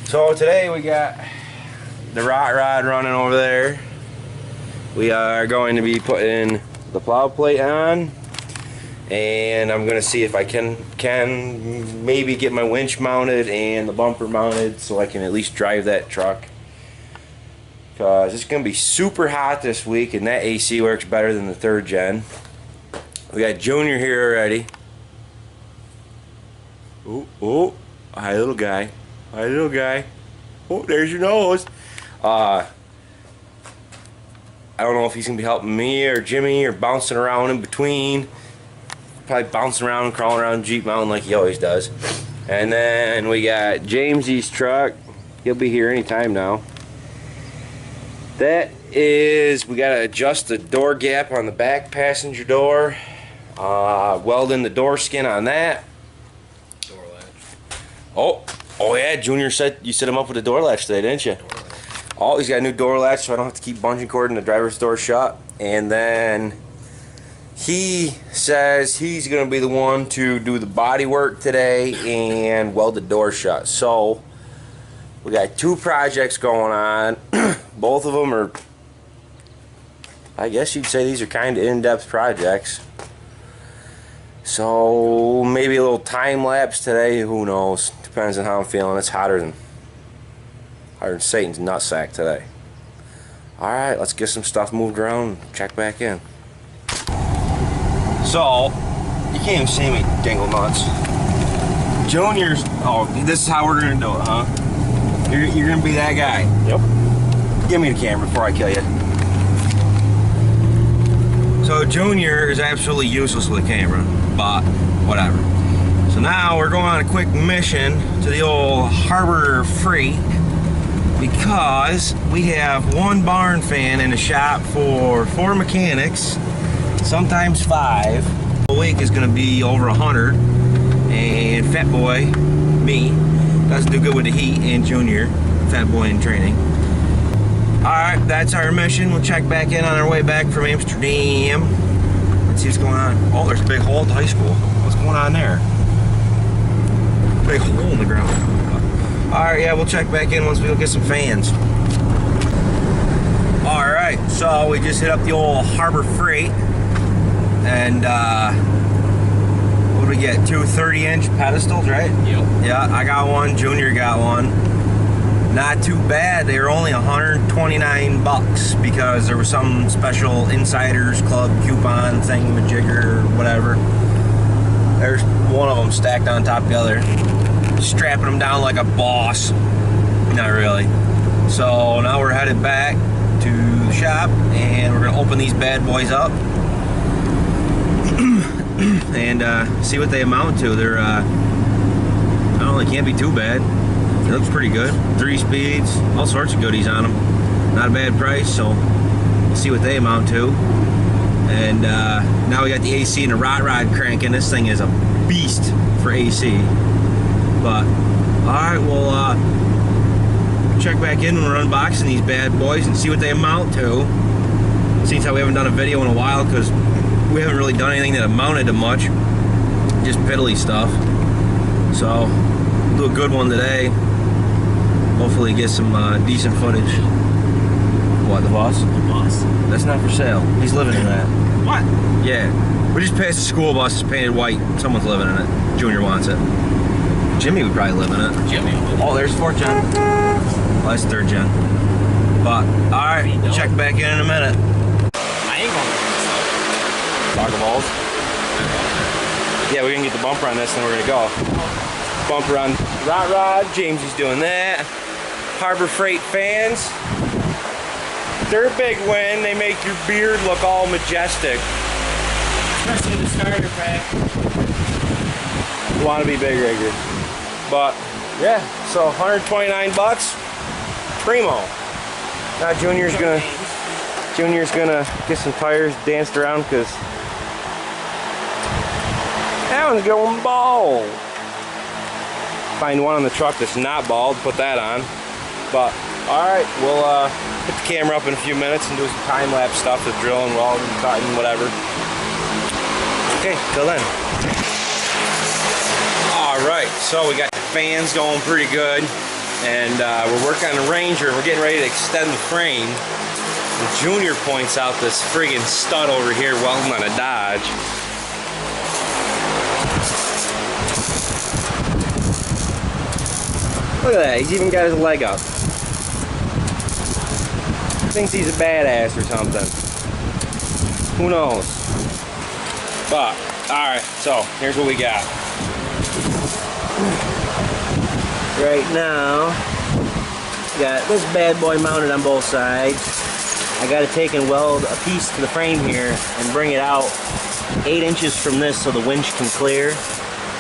So today we got the rot rod running over there. We are going to be putting the plow plate on, and I'm going to see if I can maybe get my winch mounted and the bumper mounted so I can at least drive that truck. Because it's going to be super hot this week, and that AC works better than the 3rd gen. We got Junior here already. Oh, hi little guy. Hi little guy. Oh, there's your nose. I don't know if he's gonna be helping me or Jimmy or bouncing around in between. Probably bouncing around and crawling around Jeep Mountain like he always does. And then we got Jamesy's truck. He'll be here anytime now. That is, we gotta adjust the door gap on the back passenger door. Welding the door skin on that. Door latch. Oh yeah, Junior said you set him up with a door latch today, didn't you? Oh, he's got a new door latch, so I don't have to keep bungee cording the driver's door shut. And then he says he's gonna be the one to do the body work today and weld the door shut. So we got 2 projects going on. Both of them are, I guess you'd say these are kind of in-depth projects. So maybe a little time lapse today, who knows? Depends on how I'm feeling. It's hotter than Satan's nutsack today. Alright, let's get some stuff moved around and check back in. So, you can't even see me, dingle nuts. Junior's, this is how we're gonna do it, huh? You're gonna be that guy. Yep. Give me the camera before I kill you. So Junior is absolutely useless with a camera, but whatever. So now we're going on a quick mission to the old Harbor Freight because we have 1 barn fan in the shop for 4 mechanics, sometimes 5. A week is going to be over 100, and Fat Boy, me, doesn't do good with the heat, and Junior, Fat Boy in training. Alright, that's our mission. We'll check back in on our way back from Amsterdam. Let's see what's going on. Oh, there's a big hole at the high school. What's going on there? Big hole in the ground. Alright, yeah, we'll check back in once we go get some fans. Alright, so we just hit up the old Harbor Freight. And, what did we get? 2 30-inch pedestals, right? Yep. Yeah, I got one. Junior got one. Not too bad. They were only 129 bucks because there was some special Insiders Club coupon thingamajigger or whatever. There's one of them stacked on top of the other, strapping them down like a boss. Not really. So now we're headed back to the shop and we're gonna open these bad boys up and see what they amount to. They're I don't know, they can't be too bad. It looks pretty good. 3 speeds, all sorts of goodies on them. Not a bad price, so we'll see what they amount to. And now we got the AC and the rot rod cranking. This thing is a beast for AC. But, alright, we'll check back in when we're unboxing these bad boys and see what they amount to. Seems how we haven't done a video in a while because we haven't really done anything that amounted to much. Just piddly stuff. So, we'll do a good one today. Hopefully get some decent footage. What, the boss? The boss. That's not for sale. He's living in that. What? Yeah. We just passed the school bus. It's painted white. Someone's living in it. Junior wants it. Jimmy would probably live in it. Jimmy. Oh, there's 4th gen. Oh, that's 3rd gen. But, alright, we'll check back in a minute. I ain't going to do this. Soccer balls. Yeah, we're going to get the bumper on this and then we're going to go. Bumper on Rot Rod. Jamesy's doing that. Harbor Freight fans. They're a big win. They make your beard look all majestic. Especially the starter pack. Want to be big rigger. But yeah, so 129 bucks. Primo. Now Junior's gonna get some tires danced around because that one's going bald. Find one on the truck that's not bald, put that on. But alright, we'll put the camera up in a few minutes and do some time-lapse stuff with drilling, welding, cutting, whatever. Okay, till then. Alright, so we got the fans going pretty good. and we're working on the Ranger. We're getting ready to extend the frame. And Junior points out this friggin' stud over here welding on a Dodge. Look at that, he's even got his leg up. Thinks he's a badass or something. Who knows? But, alright, so here's what we got. Right now, got this bad boy mounted on both sides. I gotta take and weld a piece to the frame here and bring it out 8 inches from this so the winch can clear.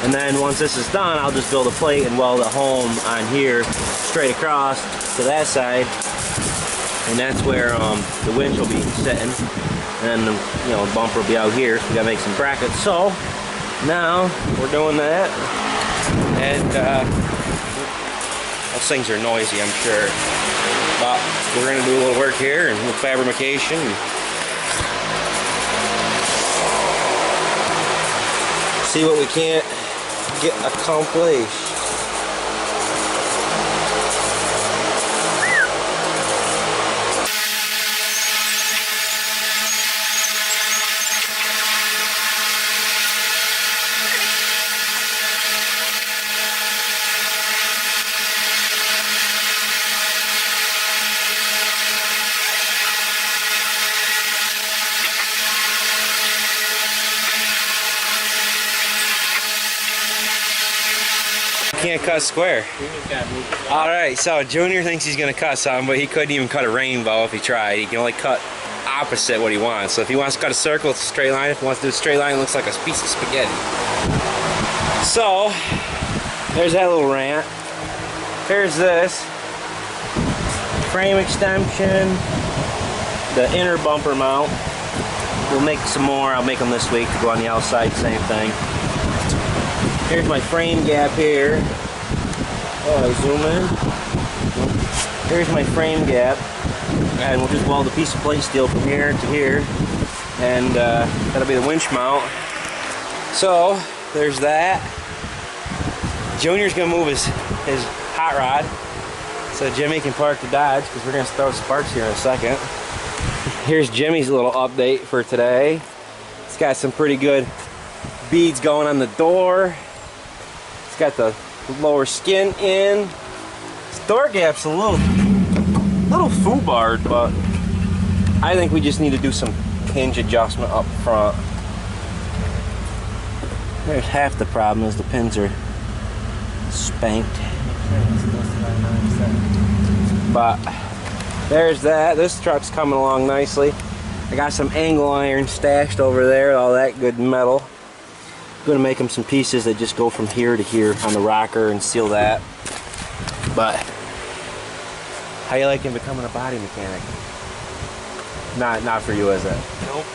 And then once this is done, I'll just build a plate and weld it home on here, straight across to that side. And that's where the winch will be sitting. And then, you know, the bumper will be out here, so we gotta make some brackets. So, now, we're doing that. And, those things are noisy, I'm sure. But we're gonna do a little work here and with fabrication. See what we can't get accomplished. Can't cut square. Alright, so Junior thinks he's gonna cut something, but he couldn't even cut a rainbow if he tried. He can only cut opposite what he wants. So if he wants to cut a circle, it's a straight line. If he wants to do a straight line, it looks like a piece of spaghetti. So, there's that little rant. Here's this. Frame extension. The inner bumper mount. We'll make some more. I'll make them this week to go on the outside, same thing. Here's my frame gap here. Oh, I zoom in. Here's my frame gap. And we'll just weld a piece of plate steel from here to here. And that'll be the winch mount. So, there's that. Junior's gonna move his hot rod so Jimmy can park the Dodge, because we're gonna throw sparks here in a second. Here's Jimmy's little update for today. It's got some pretty good beads going on the door. It's got the lower skin in. This door gap's a little foobarred, but I think we just need to do some hinge adjustment up front. There's half the problem is the pins are spanked. But there's that. This truck's coming along nicely. I got some angle iron stashed over there, all that good metal. I'm gonna make them some pieces that just go from here to here on the rocker and seal that. But how you liking becoming a body mechanic? Not for you, is it? Nope.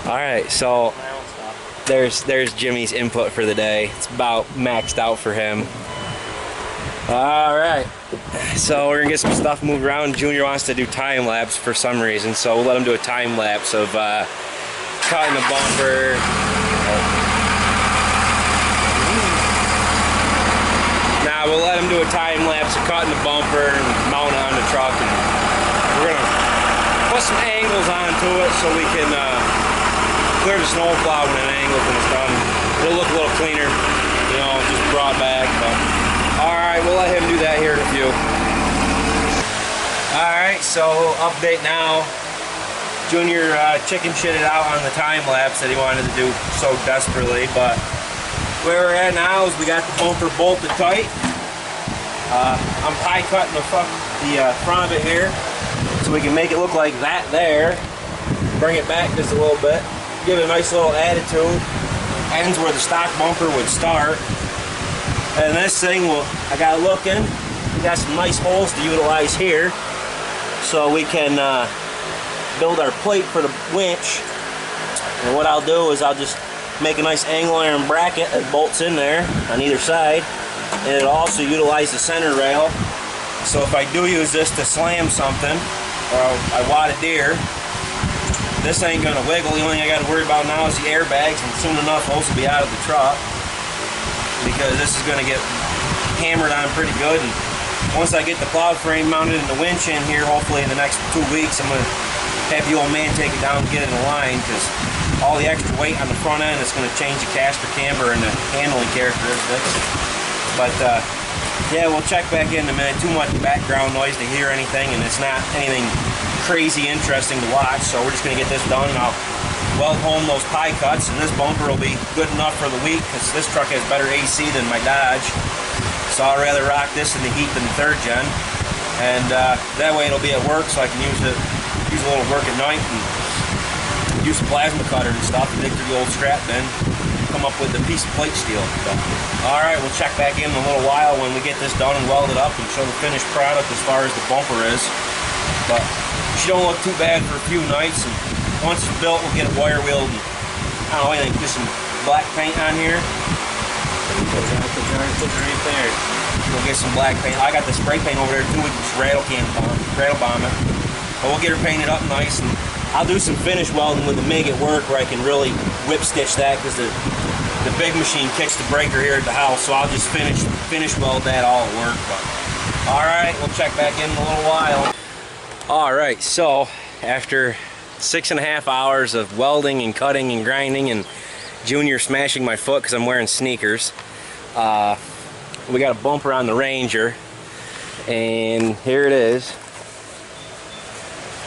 All right, so My own stuff. there's Jimmy's input for the day. It's about maxed out for him. All right, so we're gonna get some stuff moved around. Junior wants to do time lapse for some reason, so we'll let him do a time lapse of cutting the bumper. Nah, we'll let him do a time lapse of cutting the bumper and mounting it on the truck, and we're gonna put some angles onto it so we can clear the snow plow when it angles when it's done. It'll look a little cleaner, you know, just brought back. But alright, we'll let him do that here in a few. Alright, so update now. Junior chicken shitted out on the time lapse that he wanted to do so desperately, but where we're at now is we got the bumper bolted tight. I'm pie cutting the front of it here so we can make it look like that there. Bring it back just a little bit. Give it a nice little attitude. Ends where the stock bumper would start. And this thing I got looking, we got some nice holes to utilize here so we can build our plate for the winch. And what I'll do is I'll just make a nice angle iron bracket that bolts in there on either side, and it'll also utilize the center rail. So if I do use this to slam something, or I wad a deer, this ain't gonna wiggle. The only thing I gotta worry about now is the airbags, and soon enough those will be out of the truck, because this is gonna get hammered on pretty good and once I get the plow frame mounted and the winch in here, hopefully in the next 2 weeks, I'm going to have the old man take it down and get it in line, because all the extra weight on the front end is going to change the caster camber and the handling characteristics. But yeah, we'll check back in a minute. Too much background noise to hear anything, and it's not anything crazy interesting to watch, so we're just going to get this done, and I'll weld home those pie cuts, and this bumper will be good enough for the week, because this truck has better AC than my Dodge, so I'd rather rock this in the heat than the 3rd gen, and that way it'll be at work, so I can use a little work at night, and use a plasma cutter and stuff, and dig through the old scrap bin, come up with a piece of plate steel. So, alright, we'll check back in a little while when we get this done and welded up and show the finished product as far as the bumper is. But she don't look too bad for a few nights, and once it's built, we'll get it wire wheeled and I don't know, anything, get some black paint on here. Right there. We'll get some black paint. I got the spray paint over there too, we can just rattle bomb it. But we'll get her painted up nice, and I'll do some finish welding with the MIG at work where I can really whip stitch that, because the big machine kicks the breaker here at the house, so I'll just finish weld that all at work. But alright, we'll check back in a little while. Alright, so after 6.5 hours of welding and cutting and grinding and Junior smashing my foot because I'm wearing sneakers, we got a bumper on the Ranger, and here it is.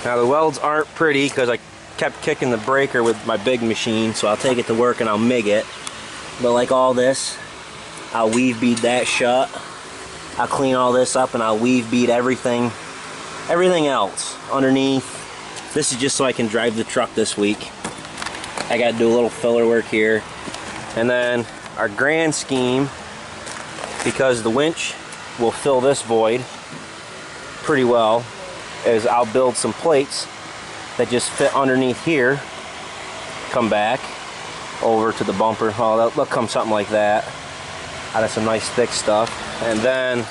Now the welds aren't pretty because I kept kicking the breaker with my big machine, so I'll take it to work and I'll MIG it. But like all this, I'll weave bead that shut. I'll clean all this up and I'll weave bead everything else underneath. This is just so I can drive the truck this week. I gotta do a little filler work here. And then our grand scheme, because the winch will fill this void pretty well, is I'll build some plates that just fit underneath here, come back over to the bumper. Oh, they'll come something like that out of some nice thick stuff. And then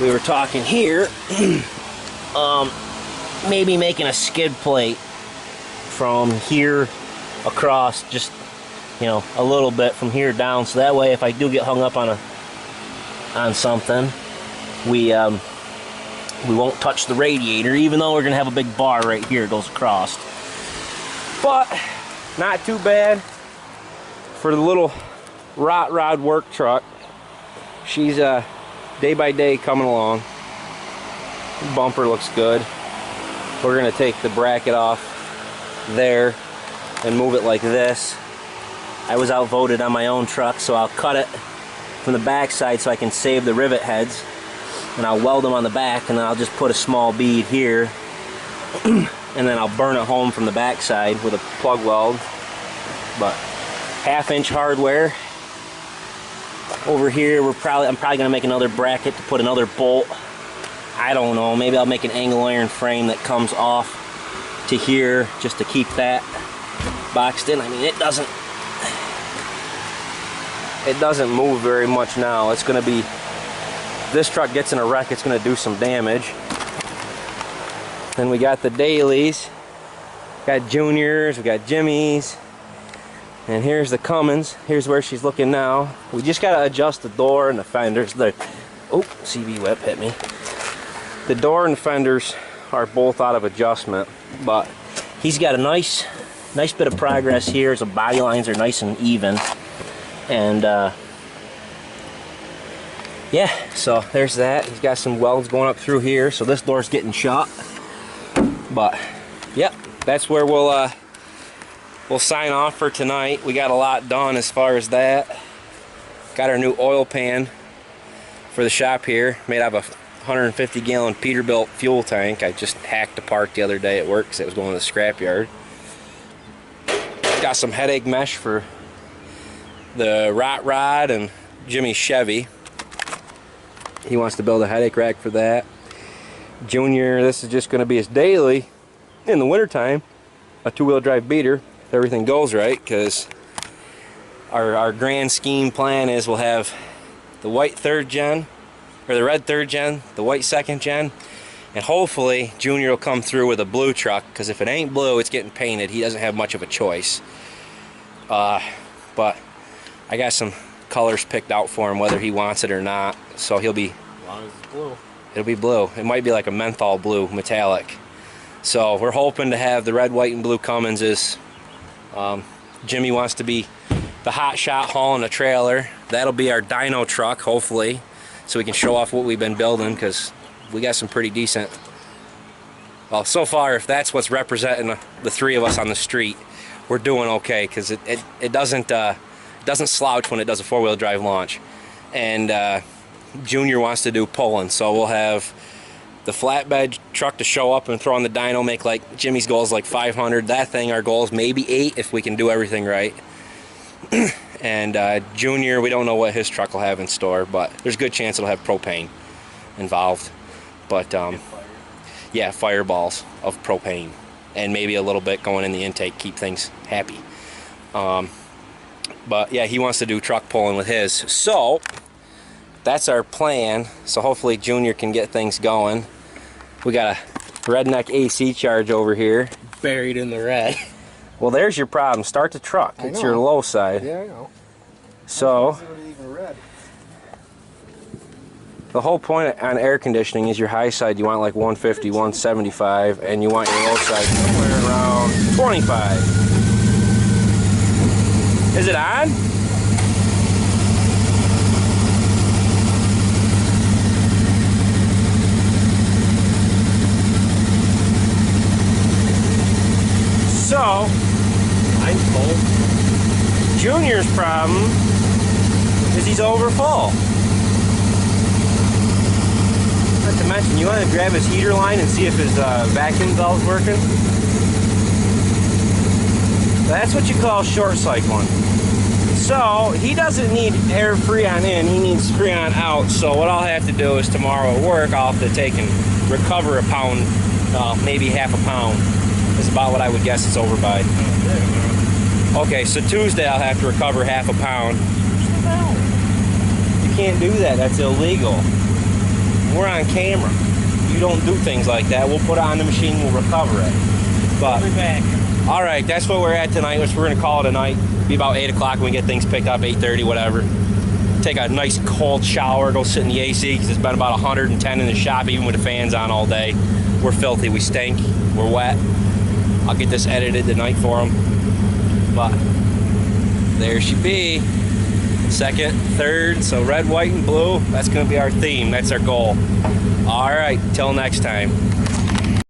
we were talking here maybe making a skid plate from here across, just, you know, a little bit from here down, so that way if I do get hung up on something, we won't touch the radiator, even though we're gonna have a big bar right here it goes across. But not too bad for the little rot rod work truck. She's day by day coming along. The bumper looks good. We're gonna take the bracket off there and move it like this. I was outvoted on my own truck, so I'll cut it from the back side so I can save the rivet heads, and I'll weld them on the back, and then I'll just put a small bead here and then I'll burn it home from the back side with a plug weld. But 1/2 inch hardware over here. I'm probably gonna make another bracket to put another bolt. I don't know, maybe I'll make an angle iron frame that comes off to here just to keep that boxed in. I mean, it doesn't move very much now. It's gonna be, this truck gets in a wreck, it's gonna do some damage. Then we got the dailies, got Juniors, we got Jimmy's, and here's the Cummins. Here's where she's looking now. We just gotta adjust the door and the fenders. Oh, CB whip hit me. The door and fenders are both out of adjustment, but he's got a nice bit of progress here. The body lines are nice and even, and yeah, so there's that. He's got some welds going up through here, so this door's getting shut. But yep, that's where we'll sign off for tonight. We got a lot done as far as that. Got our new oil pan for the shop here, made out of a 150 gallon Peterbilt fuel tank. I just hacked apart the other day at work because it was going to the scrapyard. Got some headache mesh for the Rot Rod and Jimmy's Chevy. He wants to build a headache rack for that. Junior, this is just going to be his daily in the wintertime, a 2-wheel drive beater if everything goes right, because our grand scheme plan is we'll have the white 3rd gen, or the red 3rd gen, the white 2nd gen, and hopefully Junior will come through with a blue truck, because if it ain't blue, it's getting painted. He doesn't have much of a choice. But I got some colors picked out for him, whether he wants it or not, so he'll be, As long as it's blue. It'll be blue. It might be like a menthol blue, metallic. So we're hoping to have the red, white, and blue Cumminses. Jimmy wants to be the hot shot hauling a trailer. That'll be our dyno truck, hopefully, so we can show off what we've been building, because we got some pretty decent. Well, so far, if that's what's representing the three of us on the street, we're doing okay, because it doesn't slouch when it does a four-wheel drive launch. And Junior wants to do pulling, so we'll have the flatbed truck to show up and throw on the dyno, make like Jimmy's goal is like 500. That thing, our goal is maybe 8 if we can do everything right. And Junior, we don't know what his truck will have in store, but there's a good chance it'll have propane involved. But yeah, fireballs of propane, and maybe a little bit going in the intake, keep things happy. But yeah, he wants to do truck pulling with his, so that's our plan. So hopefully Junior can get things going. We got a redneck AC charge over here. Buried in the red. Well, there's your problem. Start the truck. It's your low side. Yeah, I know. So Even red. the whole point on air conditioning is your high side you want like 150, 175, and you want your low side somewhere around 25. Is it on? So, Mine's cold. Junior's problem is he's over full. Not to mention, you want to grab his heater line and see if his vacuum valve's working? That's what you call short cycling. So, he doesn't need air freon in, he needs freon out. So what I'll have to do is tomorrow at work, I'll have to take and recover a pound, maybe half a pound. Is about what I would guess it's over by. Okay, so Tuesday I'll have to recover half a pound. You can't do that, that's illegal. We're on camera. You don't do things like that. We'll put it on the machine, we'll recover it. But We'll be back. alright, that's what we're at tonight, which we're gonna call it a night. Be about 8 o'clock when we get things picked up, 8:30, whatever. Take a nice cold shower, go sit in the AC, because it's been about 110 in the shop, even with the fans on all day. We're filthy, we stink, we're wet. I'll get this edited tonight for them. But there she be. Second, third, so red, white, and blue. That's going to be our theme. That's our goal. All right, till next time.